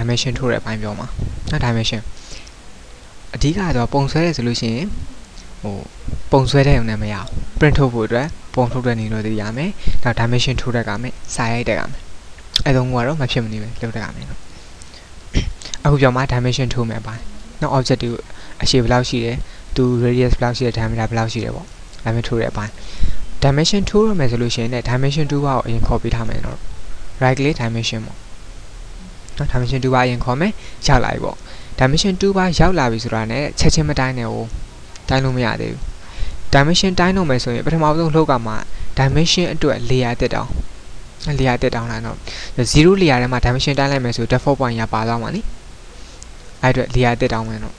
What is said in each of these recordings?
dimension ထိုးတဲ့အပိုင်းပြောမှာနော် dimension အဓိကတော့ပုံဆွဲတယ်ဆိုလို့ရှိရင်ဟိုပုံဆွဲတဲ့ရုံနဲ့မရဘူး print ထုတ်ဖို့အတွက်ပုံထုတ်တဲ့နေလို့တည်ရမယ်နောက် dimension ထိုးတဲ့ကမယ်စာရိုက်တဲ့ကမယ်အဲ့သုံးခုကတော့မဖြစ်မနေပဲလုပ်တဲ့ကမယ်နော်အခုပြောမှာ dimension ထိုးမယ်ပိုင်းနော် object တွေအရှည်ဘယ်လောက်ရှိတယ်သူ radius ဘယ်လောက်ရှိတယ် diameter ဘယ်လောက်ရှိတယ်ပေါ့ဒါမျိုးထိုးတဲ့အပိုင်း dimension ထိုးရမယ်ဆိုလို့ရှိရင်လည်း dimension 2ပါကိုအရင်ခေါ်ပေးထားမယ်နော် right click dimension ပေါ့နော် dimension 2ပါအရင်ခေါ်မယ်ရောက်လာပြီပေါ့ dimension 2ပါရောက်လာပြီဆိုတာနဲ့ချက်ချင်းမတိုင်းနဲ့ဟိုတိုင်းလို့မရသေးဘူး dimension တိုင်းတော့မယ်ဆိုရင်ပထမဆုံးလှုပ်ကမှ dimension အတွက် layer တက်တောင်း layer တက်တောင်းလာတော့0 layer ထဲမှာ dimension တိုင်းလိုက်မယ်ဆို default point ရပါသွားမှာနိအဲ့အတွက် layer တက်တောင်းမယ်နော်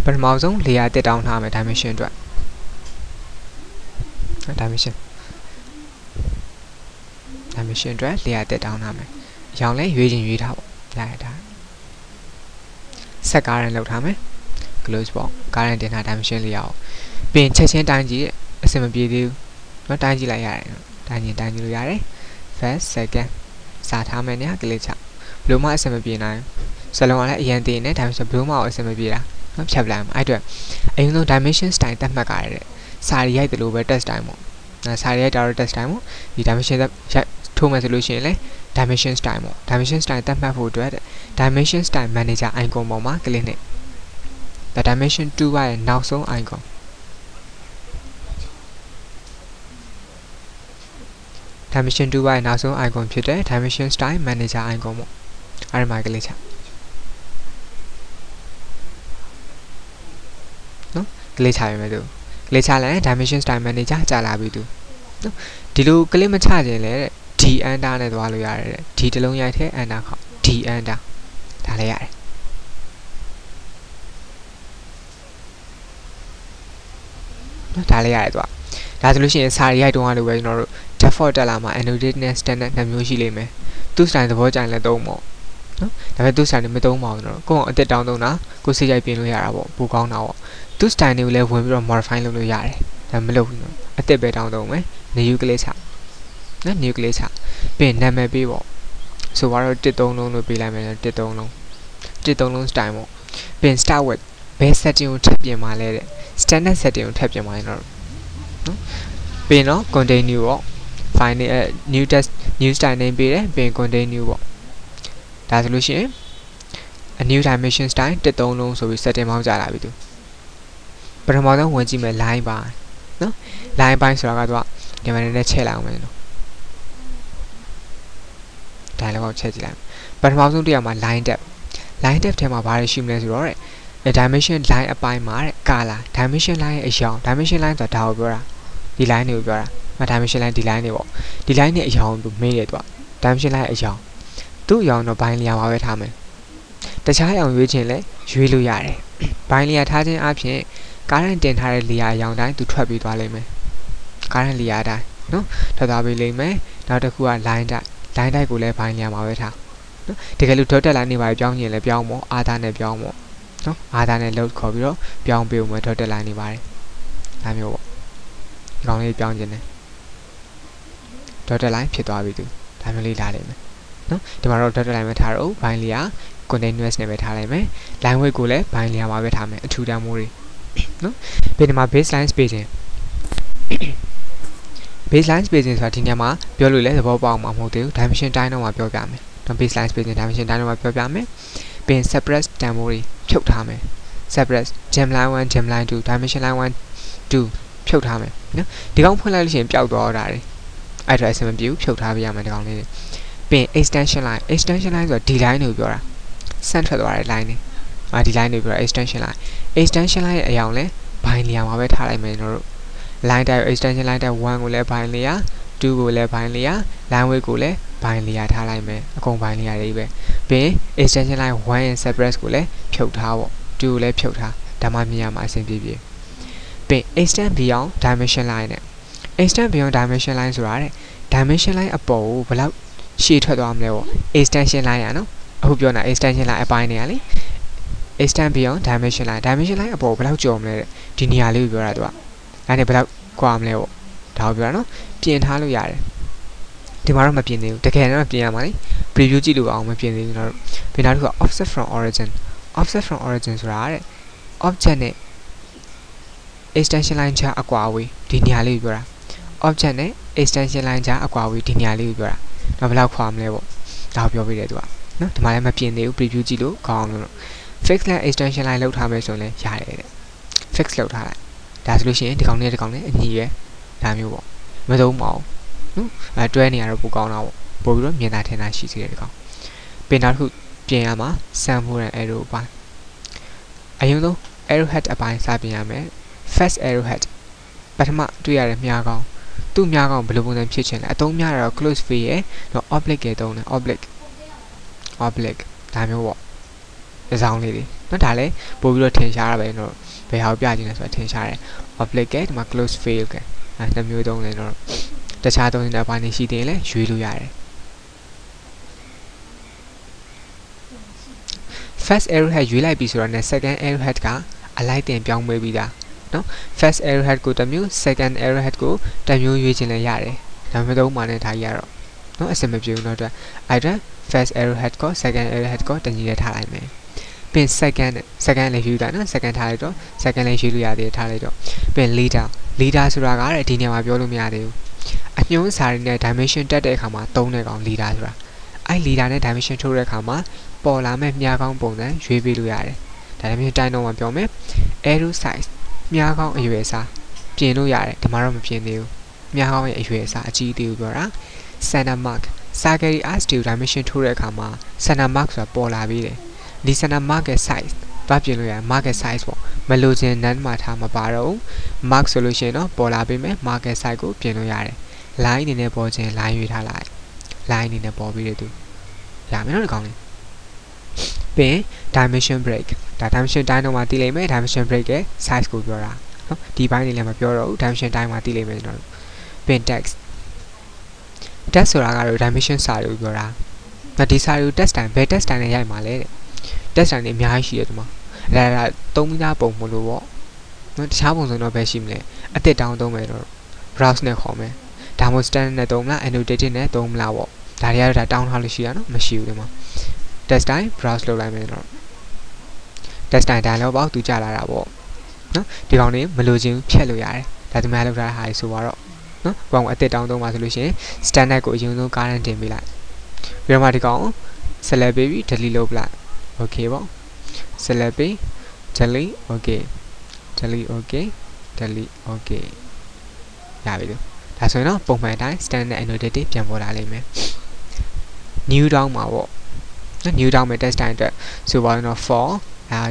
ပထမဆုံး layer တက်တောင်းထားမယ် dimension အတွက် dimension အတွက် layer တက်တောင်းထားမယ်ရောင်လဲရွေးချင်ရွေးထားပေါ့ရရတာ set current လောက်ထားမယ် close ပေါ့ current တင်ထား dimension လေးရအောင်ပြင်ချက်ချင်းတိုင်းကြည့်အဆင်မပြေသေးဘူးเนาะတိုင်းကြည့်လိုက်ရတယ်တိုင်းကြည့်လို့ရတယ် first second စာထားမယ်ညာကလေးချဘလို့မှအဆင်မပြေနိုင်စလုံးကလည်းအရင်တည်နေ dimension ဘလို့မှအဆင်မပြေတာเนาะဖြတ်ပလိုက်မှာအဲ့အတွက်အရင်ဆုံး dimension style သတ်မှတ်ကြရတဲ့စာရီရိုက်တယ်လို့ပဲ test time ပေါ့စာရီရိုက်တာတော့ test time ပေါ့ဒီ dimension ထိုးမယ်ဆိုလို့ရှိရင်လေ dimension style ပေါ့ dimension style သတ်မှတ်ဖို့အတွက် dimension style manager icon ပေါ်မှာ click နဲ့ the dimension 2ရဲ့နောက်ဆုံး icon dimension 2ရဲ့နောက်ဆုံး icon ဖြစ်တဲ့ dimension style manager icon ပေါ့အဲ့ဒီမှာ click ချနော် click ချရမယ်သူ click ချလိုက်ရင် dimension style manager ကြာလာပြီသူနော်ဒီလို click မချခြင်းလဲတဲ့ D enter နဲ့သွားလို့ရတယ်တဲ့ D တစ်လုံးရိုက်ထဲ enter ခေါက် D enter ဒါလည်းရတယ်နော်ဒါလည်းရတယ်သူကဒါဆိုလို့ရှိရင်စာရီရိုက်တုံးရလို့ပဲကျွန်တော်တို့ default တက်လာမှာ annotate နဲ့ standard နှစ်မျိုးရှိလိမ့်မယ်သူ style သဘောကျရင်လည်းသုံးပေါ့နော်ဒါပေမဲ့သူ style နဲ့မသုံးပါဘူးကျွန်တော်ကိုယ့်အအစ်တောင်းသုံးတာကိုစိတ်ရိုက်ပြင်လို့ရတာပေါ့ပိုကောင်းတာပေါ့သူ style တွေကိုလည်းဝင်ပြီးတော့ modify လုပ်လို့ရတယ်ဒါမလုပ်ဘူးနော်အစ်ပဲတောင်းသုံးမယ် new click ချနော် new click ချပြင်နာမည်ပေးပေါ့ဆိုတော့1 3လုံးလို့ပေးလိုက်မယ်1 3လုံး style ပေါ့ပြင် start with ဘယ် setting ကိုထပ်ပြင်မှာလဲတဲ့ standard setting ကိုထပ်ပြင်မှာရင်တော့နော်ပြင်တော့ continue ပေါ့ file နဲ့ new style name ပေးတယ်ပြင် continue ပေါ့ဒါဆိုလို့ရှိရင် a new dimension style 1 3လုံးဆိုပြီး setting ပေါင်းကြလာပြီသူပထမဆုံးဝင်ကြည့်မယ် line ပါနော် line ပိုင်းဆိုတာကတော့ဒီမှာလည်းချက်လိုက်အောင်မယ်နော်ဒါလည်းပေါ့ချက်ကြည့်လိုက်ပထမဆုံးတွေ့ရမှာ line depth ထဲမှာဘာတွေရှိမလဲဆိုတော့တဲ့ dimension line အပိုင်းမှာတဲ့ color dimension line ရဲ့အရောင် dimension line ဆိုတာဒါကိုပြောတာဒီ line တွေကိုပြောတာမ dimension line ဒီ line တွေပေါ့ဒီ line နဲ့အရောင်ကိုမေးတယ်သူက dimension line အရောင်သူ့အရောင်တော့ binary မှာပဲထားမယ်တခြားအရောင်ရွေးချင်လဲရွေးလို့ရတယ် binary ထားခြင်းအပြင် current တင်ထားတဲ့ layer အရောင်တိုင်းသူထွက်ပြီးသွားလိမ့်မယ် current layer တိုင်းနော်ထွက်သွားပြီးလိမ့်မယ်နောက်တစ်ခုက line type ကိုလည်း binary မှာပဲထားနော်တကယ်လို့ dotted line တွေပါပြောင်းရင်လည်းပြောင်းပေါ့ other နဲ့ပြောင်းပေါ့နော် other နဲ့ load ခေါ်ပြီးတော့ပြောင်းပေးဦးမယ် dotted line တွေပါတယ်ဒါမျိုးပေါ့ဒီကောင်လေးပြောင်းခြင်းနဲ့ dotted line ဖြစ်သွားပြီသူဒါမျိုးလေးလာလိမ့်မယ်နော်ဒီမှာတော့ dotted line ပဲထားတော့ binary continuous နဲ့ပဲထားလိုက်မယ် line weight ကိုလည်း binary မှာပဲထားမယ်အထူတန်းမိုးတွေနော်ပြီးဒီမှာ baseline spacing baseline spacing ဆိုတာဒီညမှာပြောလို့လဲသဘောပေါက်မှာမဟုတ်သေးဘူး dimension တိုင်းတော့မှာပြောပြမယ်နော် baseline spacing dimension တိုင်းတော့မှာပြောပြမယ်ပြီး separate တန်ဖိုးတွေဖြုတ်ထားမယ် separate gem line 1 gem line 2 dimension line 1 2ဖြုတ်ထားမယ်နော်ဒီကောင်ဖွင့်လိုက်လို့ရှိရင်ပျောက်သွားတာတွေအဲ့ဒါအဆင်မပြေဘူးဖြုတ်ထားပေးရမယ်ဒီကောင်လေးတွေပြီး extension line ဆိုတာဒီ line ကိုပြောတာဆန့်ထွက်သွားတဲ့ line တွေဒီ line တွေပြောတာ extension line ရဲ့အရောင်လဲ binary မှာပဲထားလိုက်မယ်ကျွန်တော်တို့ line type extension line type 1ကိုလည်း binary 2ကိုလည်း binary line weight ကိုလည်း binary ထားလိုက်မယ်အကုန် binary တွေပဲပြီး extension line 1 and separate ကိုလည်းဖြုတ်ထားပေါ့2ကိုလည်းဖြုတ်ထားဒါမှမြင်ရမှာအဆင်ပြေပြီး extend beyond dimension line နဲ့ extend beyond dimension line ဆိုတာတဲ့ dimension line အပေါ်ကိုဘယ်လောက်ရှေ့ထွက်သွားမလဲပေါ့ extension line နော်အခုပြောနေတာ extension line အပိုင်းနေရလေ extend beyond dimension line အပေါ်ဘယ်လောက်ကျော်မလဲတဲ့ဒီနေရာလေးကိုပြောတာသူကအဲ့ဒါဘယ်လောက်ကွာမလဲပေါ့ဒါကိုပြောတာနော်ပြင်ထားလို့ရတယ် ဒီမှာတော့မပြင်သေးဘူးတကယ်တော့ပြင်ရမှာလေ preview ကြည့်လို့အောင်မပြင်သေးဘူးတော့ပြင်နောက်တစ်ခုက offset from origin ဆိုတာတဲ့ object နဲ့ extension line ချအကွာအဝေးဒီနေရာလေးကိုပြောတာ object နဲ့ extension line ချအကွာအဝေးဒီနေရာလေးကိုပြောတာတော့ဘယ်လောက်ခွာမလဲပေါ့ဒါကိုပြောပြတယ်သူကနော်ဒီမှာလည်းမပြင်သေးဘူး preview ကြည့်လို့ကောင်းအောင်လို့ fix line extension line လောက်ထားမယ်ဆိုရင်လည်းရတယ်တဲ့ fix လောက်ထားလိုက်ဒါဆိုလို့ရှိရင်ဒီကောင်နဲ့အညီပဲဒါမျိုးပေါ့မသုံးပါဘူးနော်တွဲနေရတော့ပိုကောင်းတာပေါ့ပို့ပြီးတော့မြင်သာထင်သာရှိစေတယ်ဒီကောင်ပြင်နောက်တစ်ခုပြင်ရမှာ sample and arrow ပိုင်းအရင်ဆုံး arrowhead အပိုင်းစပြင်ရမယ် first arrowhead ပထမတွေ့ရတဲ့မြားကောင်သူ့မြားကောင်ဘယ်လိုပုံစံဖြစ်ချင်လဲအသုံးများတော့ close face ရဲ့တော့ oblique ရဲ့တုံးတယ် oblique ဒါမျိုးပေါ့အဆောင်လေးတွေနော်ဒါလည်းပို့ပြီးတော့ထင်ရှားတာပဲတော့ဘယ်ဟာပြချင်လဲဆိုတာထင်ရှားတယ် oblique ရဲ့ဒီမှာ close face ကနှစ်မျိုးတုံးလဲတော့တခြားသုံးတဲ့အပိုင်းတွေရှိသေးရင်လည်းရွေးလို့ရတယ် first arrowhead ရွေးလိုက်ပြီဆိုတော့ second arrowhead ကအလိုက်တင်ပြောင်းပေးပြီးသားနော် first arrowhead ကိုတစ်မျိုး second arrowhead ကိုတစ်မျိုးရွေးချင်လည်းရတယ်ဒါပေမဲ့သုံးပါနဲ့ဒါကြီးကတော့နော်အဆင်မပြေဘူးတော့အတွက်အဲ့ဒါ first arrowhead ကို second arrowhead ကိုတညီနဲ့ထားလိုက်မယ်ပြင် second လည်းယူတာနော် second ထားလိုက်တော့ second လည်းယူလို့ရသေးတယ်ထားလိုက်တော့ပြင် leader ဆိုတာကဒီနေရာမှာပြောလို့မရသေးဘူးအညွှန်းစာရင်းနဲ့ dimension တက်တဲ့အခါမှာသုံးတဲ့ကောင် leader ဆိုတာအဲ့ leader နဲ့ dimension ထုတ်တဲ့အခါမှာပေါ်လာမဲ့မြားကောင်းပုံစံရွေးပေးလို့ရတယ်ဒါလည်းမျိုးတိုင်းတော့မှပြောမယ် arrow size မြားကောင်းအရွယ်အစားပြင်လို့ရတယ်ဒီမှာတော့မပြင်သေးဘူးမြားကောင်းရဲ့အရွယ်အစားအကြီးသေးဘူးပြောတာ center mark Sagari as to dimension ထိုးတဲ့အခါမှာ center mark ဆိုတာပေါ်လာပြီးတယ်ဒီ center mark ရဲ့ size သွားပြင်လို့ရတယ် mark ရဲ့ size ပေါ့မလိုချင် none မှာထားမပါတော့ mark ဆိုလို့ရှိရင်တော့ပေါ်လာပေးမယ် mark ရဲ့ size ကိုပြင်လို့ရတယ် line အနေနဲ့ပေါ်ခြင်း line ရွေးထားလိုက် line အနေနဲ့ပေါ်ပြီးတယ်သူရမယ်နော်ဒီကောင်လေးပြင် dimension break ဒါ dimension တိုင်းတော့မှတည်လိမ့်မယ် dimension break ရဲ့ size ကိုပြောတာနော်ဒီဘိုင်းလေးလည်းမပြောတော့ဘူး dimension တိုင်းမှာတည်လိမ့်မယ်ကျွန်တော်ပြင် text ဆိုတာကတော့ dimension စာလို့ပြောတာဒါဒီစာကို test time ဘယ် test time နဲ့ရိုက်မှာလဲတဲ့ test time တွေအများကြီးရှိတယ်ဒီမှာဒါသုံးပြီးသားပုံမလို့ပေါ့နော်တခြားပုံစံတော့ပဲရှိမလဲအသစ်တောင်းသုံးမယ်တော့ browse နဲ့ခေါ်မယ်ဒါမှမဟုတ် standard နဲ့သုံးမလား annotated နဲ့သုံးမလားပေါ့ဒါတွေကတော့ဒါတောင်းထားလို့ရှိရနော်မရှိဘူးဒီမှာ test time browse လုပ်လိုက်မယ်တော့ test time ဒါလည်းပေါ့သူကြလာတာပေါ့နော်ဒီကောင်တွေမလိုချင်ဖြတ်လို့ရတယ်ဒါဒီမှာလောက်ထားတာဟာဆိုတော့နော်ကောင်အသစ်တောင်းသုံးပါဆိုလို့ရှိရင် standard ကိုအရင်ဆုံး current တင်ပေးလိုက်ပြီးတော့မှဒီကောင် select ပေးပြီး delete လုပ်လိုက် okay ပေါ့ select ပေး delete okay delete okay delete okay ရပြီလို့ဒါဆိုရင်တော့ပုံမှန်အတိုင်း standard annotated ပြန်ပေါ်လာလိမ့်မယ် new down မှာပေါ့နော် new down မှာ test time အတွက်ဆိုပါတော့ for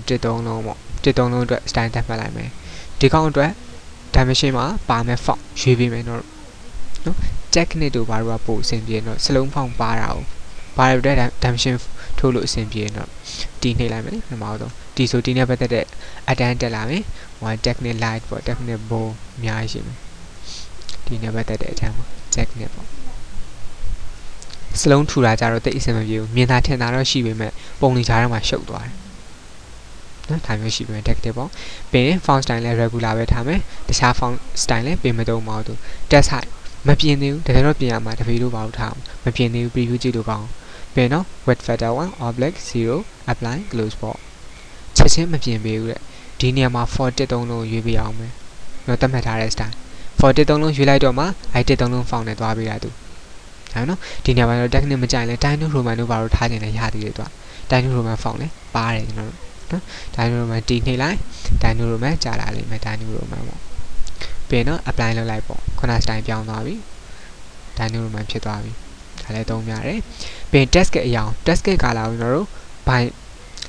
တစ်သုံးလုံးပေါ့တစ်သုံးလုံးအတွက် style တက်မှတ်လိုက်မယ်ဒီကောင်အတွက် dimension မှာပါမယ် font ရွေးပေးမယ်နော် technique တို့ဘာလို့ပို့အဆင်ပြေတော့စလုံး font ပါတာကိုဘာလို့တဲ့ dimension ထိုးလို့အဆင်ပြေတော့တီနှိပ်လိုက်မယ်လေနှစ်မောက်တော့ဒီဆိုတီနဲ့ပတ်သက်တဲ့အတန်းတက်လာမယ် one technique light ပေါ့ technique bow အများကြီးရှိမယ်ဒီနဲ့ပတ်သက်တဲ့အတန်းပေါ့ technique ပေါ့စလုံးထူတာကြတော့တိတ်အဆင်မပြေဘူးမြင်သာထင်သာတော့ရှိပေမဲ့ပုံလေးကြားထဲမှာရှုပ်သွားတယ်နော်ဒါမျိုးရှိပေမဲ့ technique ပေါ့ပြီးရင် font style လည်း regular ပဲထားမယ်တခြား font style လည်းပြင်မသုံးပါဘူးသူ text height မပြင်သေးဘူးတကယ်တော့ပြင်ရမှာတပေလို့ပါလို့ထားအောင်မပြင်သေးဘူး preview ကြည့်လို့ကောင်းပြင်တော့ width factor 1 oblique 0 apply close ပေါ့ချက်ချင်းမပြင်ပေးဘူးတဲ့ဒီနေရာမှာ for တစ်သုံးလုံးရွေးပေးအောင်မယ်တော့သတ်မှတ်ထားတဲ့ style for တစ်သုံးလုံးရွေးလိုက်တော့မှအဲ့တစ်သုံးလုံး font နဲ့သွားပေးရသူဟုတ်နော်ဒီနေရာမှာတော့ technique မကြိုင်လဲ Dino Roman တို့ဘာလို့ထားခြင်းလဲရသေးတယ်သူက Dino Roman font လဲပါတယ်ကျွန်တော်တို့နော် Dino Roman တီနှိပ်လိုက် Dino Roman ကြာလာလိမ့်မယ် Dino Roman ပေါ့ပြင်တော့ apply လုပ်လိုက်ပေါ့ခုန style ပြောင်းသွားပြီ Dino Roman ဖြစ်သွားပြီဒါလည်းသုံးရတယ်ပြင် text ကအရာ text ကလာကိုကျွန်တော်တို့ဘိုင်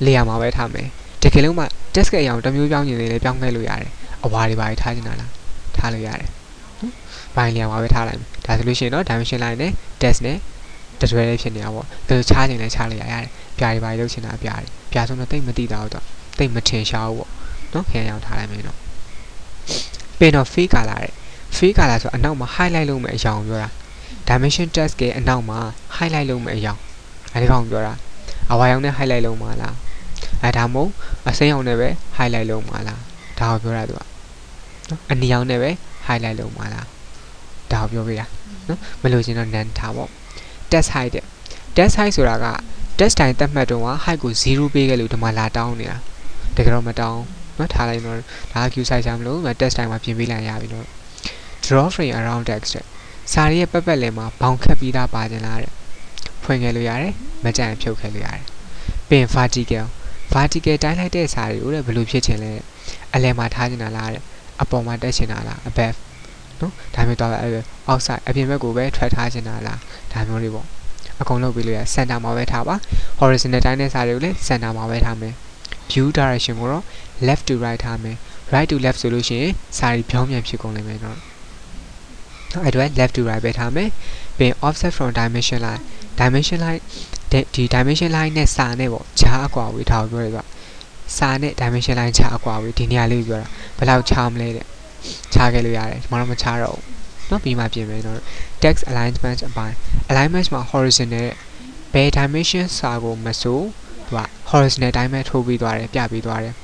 layer မှာပဲထားမယ်တကယ်လို့မှ text ကအရာတစ်မျိုးပြောင်းနေတယ်လေပြောင်းခဲ့လို့ရတယ်အဝါတွေပါထားချင်တာလားထားလို့ရတယ်ဘိုင် layer မှာပဲထားလိုက်မယ်ဒါဆိုလို့ရှိရင်တော့ dimension line နဲ့ text နဲ့တတွဲလေးဖြစ်နေတာပေါ့ဒါချားချင်လဲချားလိုက်ရတယ်ပြာတွေပါလုပ်ချင်တာပြာတွေပြာဆုံးတော့တိတ်မတိတာတော့တိတ်မထင်ရှားဘူးပေါ့နော်ခင်ဗျာထားလိုက်မယ်နော်ပြင်တော့ fade color တဲ့ fade color ဆိုအနောက်မှာ highlight လုပ်မယ်အရာကိုပြောတာ dimension text ရဲ့အနောက်မှာ highlight လုပ်မယ်အရာအဲဒီကောင်ပြောတာအဝါရောင်နဲ့ highlight လုပ်မှာလားဒါမို့အစိမ်းရောင်နဲ့ပဲ highlight လုပ်မှာလားဒါကိုပြောတာသူကနော်အနီရောင်နဲ့ပဲ highlight လုပ်မှာလားဒါကိုပြောပြတာ နော်မလို့ချင်းတော့ none ထားပေါ့ test height တဲ့ test height ဆိုတာက test time တက်မှတ်တော့ height ကို0ပေးခဲ့လို့ဒီမှာလာတောင်းနေတာတကယ်တော့မတောင်းနော်ထားလိုက်တော့ဒါ Q size ချမလို့ test time မှာပြင်ပေးလိုက်ရပြီတော့ draw frame around text တဲ့စာရီရဲ့ပတ်ပတ်လည်မှာဘောင်ခတ်ပြီးသားပါခြင်းလားတဲ့ဖွင့်ခဲ့လို့ရတယ်မကြိုင်ဖြုတ်ခဲ့လို့ရတယ်ပြင် vertical တိုင်းလိုက်တဲ့စာတွေကိုတဲ့ဘယ်လိုဖြစ်ချင်လဲအလယ်မှာထားချင်တာလားတဲ့အပေါ်မှာတက်ချင်တာလား above နော်ဒါမျိုးတော့ outside အပြင်ဘက်ကိုပဲထွက်ထားချင်တာလားဒါမျိုးတွေပေါ့အကုန်လုပ်ပြီးလို့ရ center မှာပဲထားပါ horizontal တိုင်းတဲ့စာတွေကိုလည်း center မှာပဲထားမယ် view direction ကိုတော့ left to right ထားမယ် right to left ဆိုလို့ရှိရင်စာရီပြောင်းပြန်ဖြစ်ကုန်လိမ့်မယ်နော်အဲ့တော့ left to right ပဲထားမယ်ပြီး offset from dimension line ဒီ dimension line နဲ့စာနဲ့ပေါ့ခြားအကွာဝေးထားပြောရပါစာနဲ့ dimension line ခြားအကွာဝေးဒီနေရာလေးပြောတာဘယ်လောက်ခြားမလဲတဲ့ခြားခဲ့လို့ရတယ်ဒီမှာတော့မခြားတော့ဘူးเนาะပြီးမှပြင်မယ်เนาะ text alignment အပိုင်း alignment မှာ horizontal ဘယ် dimension စာကိုမဆိုသူက horizontal တိုင်းပဲထိုးပြီးသွားတယ်ပြပြီးသွားတယ်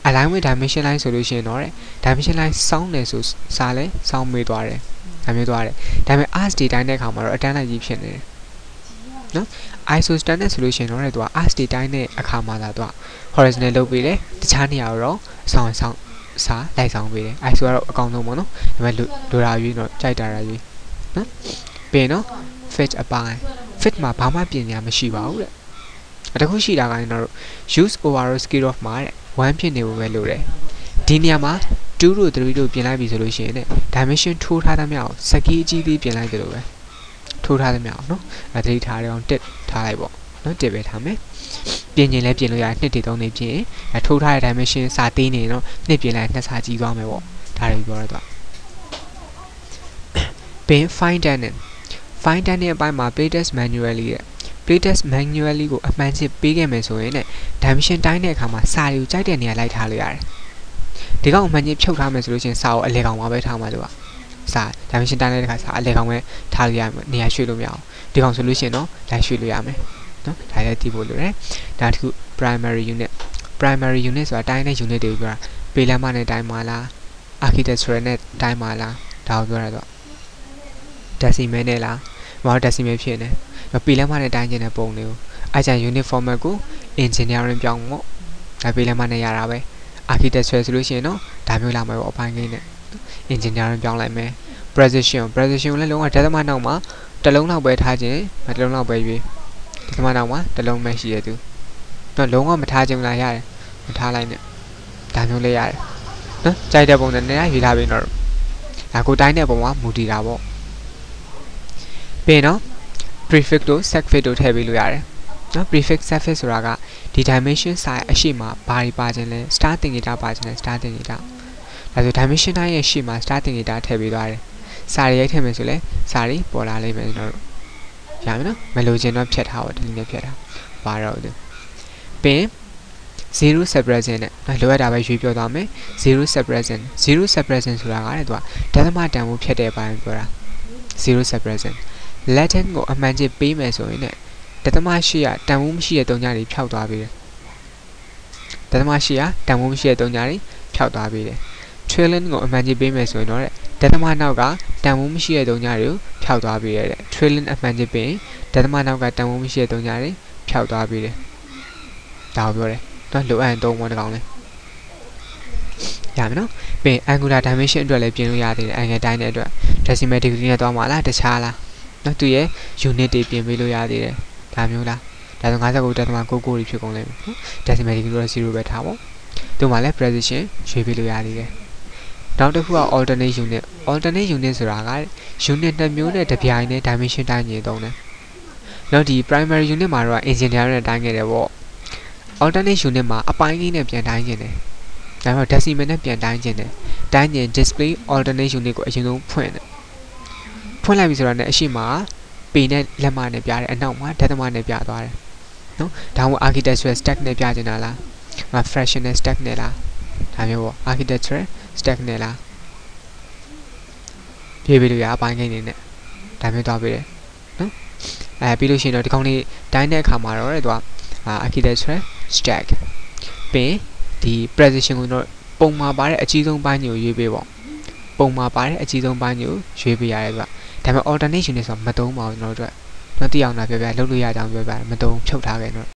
alignment dimension line ဆိုလို့ရှိရင်တော့ dimension line စောင်းတယ်ဆိုစာလဲစောင်းမေးသွားတယ်ဒါမျိုးသွားတယ်ဒါပေမဲ့ as ဒီတိုင်းတဲ့အခါမှာတော့အတန်းလိုက်ကြီးဖြစ်နေတယ်နော် iso standard solution တော့လည်းသူက as ဒီတိုင်းတဲ့အခါမှာသာသူက horizontal လုပ်ပေးတယ်တခြားနေရာတော့အဆောင်စာလိုက်ဆောင်ပေးတယ် iso ကတော့အကောင်းဆုံးပေါ့နော်ဒါပေမဲ့လိုတာရွေးတော့ကြိုက်တာရွေးနော်ပြီးရင်နော် fit အပိုင်း fit မှာဘာမှပြင်ညာမရှိပါဘူးတဲ့တခုရှိတာကလည်းတော့ use overall scale of မှာတဲ့1ဖြစ်နေဖို့ပဲလိုတယ်ဒီနေရာမှာ2တို့3တို့ပြင်လိုက်ပြီဆိုလို့ရှိရင်တဲ့ dimension ထိုးထားသမျှကိုစကီးအကြီးသေးပြင်လိုက်တယ်လို့ပဲထိုးထားသမျှအောင်နော်အဲ့ဒါထားရအောင်တစ်ထားလိုက်ပေါ့နော်တစ်ပဲထားမယ်ပြင်ရင်လည်းပြင်လို့ရတယ်2တိ3နေပြင်အဲ့ထိုးထားတဲ့ dimension စာသေးနေတော့2ပြင်လိုက်2စာကြီးသွားမယ်ပေါ့ဒါတွေပြောရတော့ပင် fine tuning အပိုင်းမှာ playtest manually ရဲ့ playtest manually ကိုအမှန်ချင်းပေးခဲ့မယ်ဆိုရင်တဲ့ dimension တိုင်းတဲ့အခါမှာစာတွေကိုကြိုက်တဲ့နေရာလိုက်ထားလို့ရတယ်ဒီကောင်အမှန်ချင်းဖြုတ်ထားမယ်ဆိုလို့ရှိရင်စာကိုအလဲကောင်မှာပဲထားမှာလို့ပါစာ dimension တိုင်းတဲ့အခါစာအလဲကောင်ပဲထားလို့ရမယ်နေရာရွှေ့လို့မရအောင်ဒီကောင်ဆိုလို့ရှိရင်တော့လိုက်ရွှေ့လို့ရမယ်နော်ဒါလည်းသိဖို့လိုတယ်ဒါတခု primary unit ဆိုတာတိုင်းတဲ့ unit တွေပြောတာပေလမ်းမနဲ့တိုင်းမှာလား architecture နဲ့တိုင်းမှာလားဒါကိုပြောတာတော့ decimal နဲ့လားမဟုတ် decimal ဖြစ်နေပေလမ်းမနဲ့တိုင်းခြင်းတဲ့ပုံတွေကိုအဲ့ကျန် unit format ကို engineering ပြောင်းပေါ့ဒါပေလမ်းမနဲ့ရတာပဲ architecture ဆိုလို့ရှိရင်တော့ဒါမျိုးလာမှာပေါ့အပိုင်းကိန်းနဲ့ engineering ပြောင်းလိုက်မယ် precision ကိုလည်းလုံးဝဒသမနောက်မှာတစ်လုံးလောက်ပဲထားခြင်းတစ်လုံးလောက်ပဲရွေးဒသမနောက်မှာတစ်လုံးပဲရှိရသူတော့လုံးဝမထားခြင်းလားရတယ်မထားလိုက်နဲ့ဒါမျိုးလေးရတယ်နော်ကြိုက်တဲ့ပုံနဲ့နေရာရွေးထားပြီးတော့ဒါကိုတိုင်းတဲ့ပုံမှာမူတည်တာပေါ့ပြီးတော့ prefix တို့ suffix တို့ထည့်ပေးလို့ရတယ်နော် prefix suffix ဆိုတာကဒီ dimension size အရှိမှာဘာတွေပါခြင်းလဲ star တင်နေတာပါခြင်းလဲ star တင်နေတာဒါဆို dimension တိုင်းရဲ့ရှေ့မှာ star တင်နေတာထည့်ပေးသွားတယ်စာရီရိုက်ထည့်မယ်ဆိုလဲစာရီပေါ်လာလိမ့်မယ်ကျွန်တော်တို့ရမယ်နော်မလိုချင်တော့ဖြတ်ထားပါဒီနေ့ဖြတ်ထားပါတော့သူပင် zero suppression နဲ့လိုအပ်တာပဲရွေးပြောသွားမယ် zero suppression ဆိုတာကလည်းသူကဒသမတန်ဖို့ဖြတ်တဲ့ဘိုင်းပြောတာ zero suppression latin ကိုအမှန်ချင်းပေးမယ်ဆိုရင်လည်းဒသမရှိရတန်ဖို့မရှိတဲ့တုံးညာတွေဖြောက်သွားပြီးတယ်ဒသမရှိရတန်ဖို့မရှိတဲ့တုံးညာတွေဖြောက်သွားပြီးတယ် trailing ကိုအမှန်ချင်းပေးမယ်ဆိုရင်တော့ဒသမနောက်ကတန်ဖို့မရှိတဲ့တုံးညာတွေကိုဖြောက်သွားပြီးတယ် trailing အမှန်ချင်းပေးဒသမနောက်ကတန်ဖို့မရှိတဲ့တုံးညာတွေဖြောက်သွားပြီးတယ်ဒါကိုပြောတယ်တော့လိုအပ်ရင်သုံးဝင်တကောင်လဲရမယ်နော်ပြီး angular dimension အတွက်လည်းပြင်လို့ရသေးတယ် angle တိုင်းတဲ့အတွက် decimal degree နဲ့သွားမှာလားတခြားလားနော်သူရဲ့ unit တွေပြင်ပေးလို့ရသေးတယ်ဒါမျိုးလားဒါဆို59.99တွေဖြစ်ကုန်လိမ့်မယ်နော် decimal degree တော့0ပဲထားပေါ့သူမှလည်း precision ရွေးပေးလို့ရသေးတယ်နောက်တစ်ခုက alternate unit ဆိုတာက unit 2မျိုးနဲ့တစ်ပြိုင်နဲ့ dimension တိုင်းနေသုံးတယ်နောက်ဒီ primary unit မှာတော့ engineering နဲ့တိုင်းခဲ့တယ်ပေါ့alternate unit မှာအပိုင်းကြီးနဲ့ပြန်တိုင်းခြင်းတယ်ဒါပေမဲ့ decimal နဲ့ပြန်တိုင်းခြင်းတယ်တိုင်းခြင်း display alternate unit ကိုအရင်ဆုံးဖွင့်လိုက်ပြီဆိုတာနဲ့အရှိမပေနဲ့လက်မနဲ့ပြတယ်အနောက်မှာဒသမနဲ့ပြသွားတယ်နော်ဒါမှမဟုတ် architecture stack နဲ့ပြချင်တာလား fractional stack နဲ့လားဒါမျိုးပေါ့ architecture stack နဲ့လားပြေးပြီးလို့ရအပိုင်းကိန်းနေနဲ့ဒါမျိုးသွားပေးတယ်နော်ပြီးလို့ရှိရင်တော့ဒီကောင်လေးတိုင်းတဲ့အခါမှာတော့သူကarchitecture stack ပြီးဒီ precision ကိုတော့ပုံမှာပါတဲ့အကြီးဆုံးပိုင်းကိုရွေးပေးပေါ့ပုံမှာပါတဲ့အကြီးဆုံးပိုင်းကိုရွေးပေးရတယ်သူက ဒါပေမဲ့ alternate unit ဆိုတော့မသုံးပါဘူးကျွန်တော်တို့အတွက်နော်တိအောင်တာပြောပြလုပ်လို့ရကြအောင်ပြောပြတယ်မသုံးဖြုတ်ထားခဲ့နော်